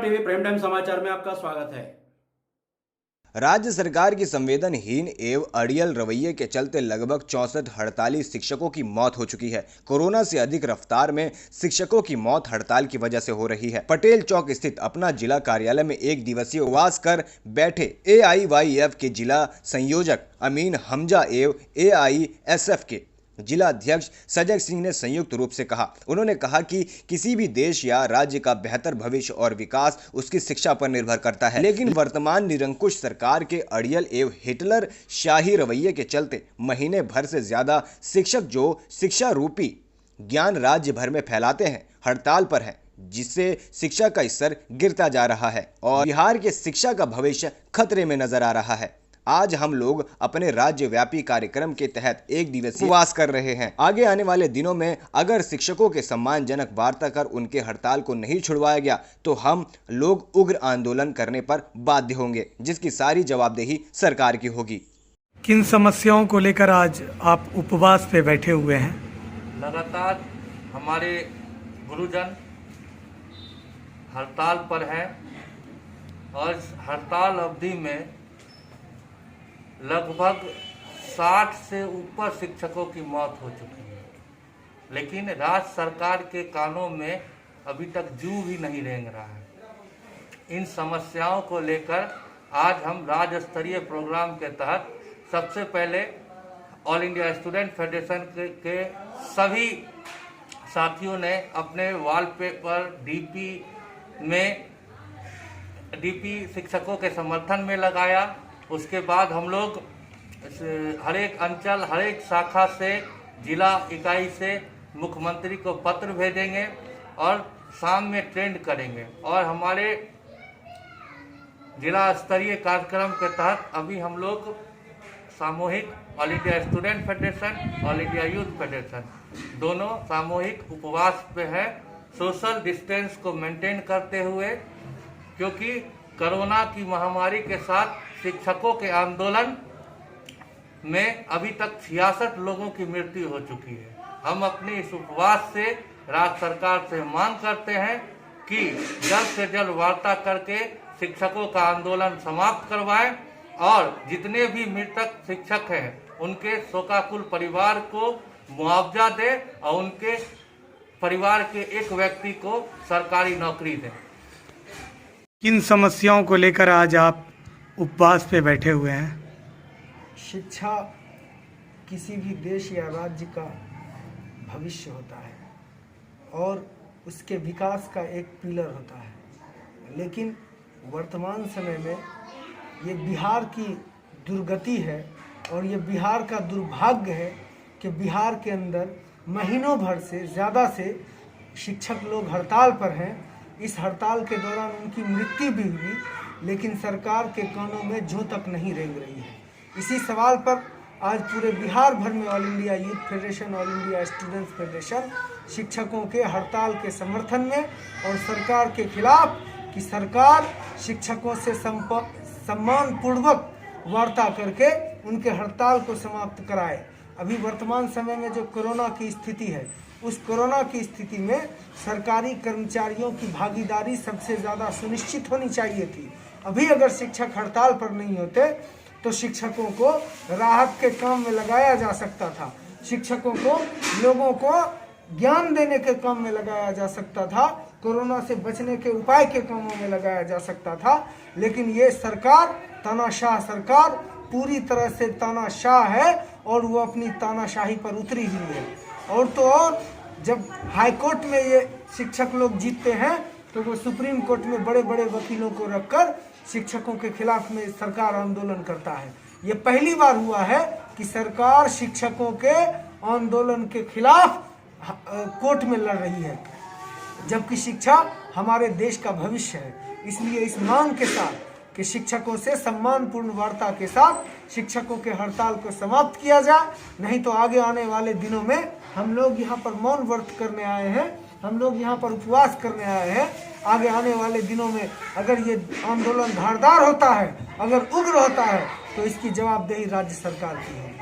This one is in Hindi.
टीवी प्राइम टाइम समाचार में आपका स्वागत है। राज्य सरकार की संवेदनहीन एवं अड़ियल रवैये के चलते लगभग 64 हड़ताली शिक्षकों की मौत हो चुकी है। कोरोना से अधिक रफ्तार में शिक्षकों की मौत हड़ताल की वजह से हो रही है। पटेल चौक स्थित अपना जिला कार्यालय में एक दिवसीय उपवास कर बैठे AIYF के जिला संयोजक अमीन हमजा एवं AISF के जिला अध्यक्ष सजग सिंह ने संयुक्त रूप से कहा। उन्होंने कहा कि किसी भी देश या राज्य का बेहतर भविष्य और विकास उसकी शिक्षा पर निर्भर करता है, लेकिन वर्तमान निरंकुश सरकार के अड़ियल एवं हिटलर शाही रवैये के चलते महीने भर से ज्यादा शिक्षक जो शिक्षा रूपी ज्ञान राज्य भर में फैलाते हैं हड़ताल पर हैं, जिससे शिक्षा का स्तर गिरता जा रहा है और बिहार के शिक्षा का भविष्य खतरे में नजर आ रहा है। आज हम लोग अपने राज्य व्यापी कार्यक्रम के तहत एक दिवसीय उपवास कर रहे हैं। आगे आने वाले दिनों में अगर शिक्षकों के सम्मानजनक वार्ता कर उनके हड़ताल को नहीं छुड़वाया गया तो हम लोग उग्र आंदोलन करने पर बाध्य होंगे, जिसकी सारी जवाबदेही सरकार की होगी। किन समस्याओं को लेकर आज आप उपवास पे बैठे हुए हैं? लगातार हमारे गुरुजन हड़ताल पर हैं और हड़ताल अवधि में लगभग 60 से ऊपर शिक्षकों की मौत हो चुकी है, लेकिन राज्य सरकार के कानों में अभी तक जू भी नहीं रेंग रहा है। इन समस्याओं को लेकर आज हम राज्य स्तरीय प्रोग्राम के तहत सबसे पहले ऑल इंडिया स्टूडेंट फेडरेशन के सभी साथियों ने अपने वॉलपेपर डीपी शिक्षकों के समर्थन में लगाया। उसके बाद हम लोग हर एक अंचल हर एक शाखा से जिला इकाई से मुख्यमंत्री को पत्र भेजेंगे और शाम में ट्रेंड करेंगे। और हमारे जिला स्तरीय कार्यक्रम के तहत अभी हम लोग सामूहिक all India student federation all India youth federation दोनों सामूहिक उपवास पे है, सोशल डिस्टेंस को मेंटेन करते हुए, क्योंकि कोरोना की महामारी के साथ शिक्षकों के आंदोलन में अभी तक 66 लोगों की मृत्यु हो चुकी है। हम अपने इस उपवास से राज्य सरकार से मांग करते हैं कि जल्द से जल्द वार्ता करके शिक्षकों का आंदोलन समाप्त करवाएं और जितने भी मृतक शिक्षक हैं उनके शोकाकुल परिवार को मुआवजा दें और उनके परिवार के एक व्यक्ति को सरकारी नौकरी दें। किन समस्याओं को लेकर आज आप उपवास पे बैठे हुए हैं? शिक्षा किसी भी देश या राज्य का भविष्य होता है और उसके विकास का एक पिलर होता है, लेकिन वर्तमान समय में ये बिहार की दुर्गति है और ये बिहार का दुर्भाग्य है कि बिहार के अंदर महीनों भर से ज़्यादा से शिक्षक लोग हड़ताल पर हैं। इस हड़ताल के दौरान उनकी मृत्यु भी हुई, लेकिन सरकार के कानों में जूं तक नहीं रेंग रही है। इसी सवाल पर आज पूरे बिहार भर में all India youth federation all India students federation शिक्षकों के हड़ताल के समर्थन में और सरकार के खिलाफ कि सरकार शिक्षकों से सम्मानपूर्वक वार्ता करके उनके हड़ताल को समाप्त कराए। अभी वर्तमान समय में जो कोरोना की स्थिति है, उस कोरोना की स्थिति में सरकारी कर्मचारियों की भागीदारी सबसे ज़्यादा सुनिश्चित होनी चाहिए थी। अभी अगर शिक्षक हड़ताल पर नहीं होते तो शिक्षकों को राहत के काम में लगाया जा सकता था, शिक्षकों को लोगों को ज्ञान देने के काम में लगाया जा सकता था, कोरोना से बचने के उपाय के कामों में लगाया जा सकता था। लेकिन ये सरकार तानाशाह सरकार पूरी तरह से तानाशाह है और वो अपनी तानाशाही पर उतरी हुई है। और तो और जब हाई कोर्ट में ये शिक्षक लोग जीतते हैं तो वो सुप्रीम कोर्ट में बड़े बड़े वकीलों को रखकर शिक्षकों के खिलाफ में सरकार आंदोलन करता है। ये पहली बार हुआ है कि सरकार शिक्षकों के आंदोलन के खिलाफ कोर्ट में लड़ रही है, जबकि शिक्षा हमारे देश का भविष्य है। इसलिए इस मांग के साथ कि शिक्षकों से सम्मानपूर्ण वार्ता के साथ शिक्षकों के हड़ताल को समाप्त किया जाए, नहीं तो आगे आने वाले दिनों में हम लोग यहाँ पर मौन व्रत करने आए हैं, हम लोग यहाँ पर उपवास करने आए हैं। आगे आने वाले दिनों में अगर ये आंदोलन धारदार होता है, अगर उग्र होता है, तो इसकी जवाबदेही राज्य सरकार की है।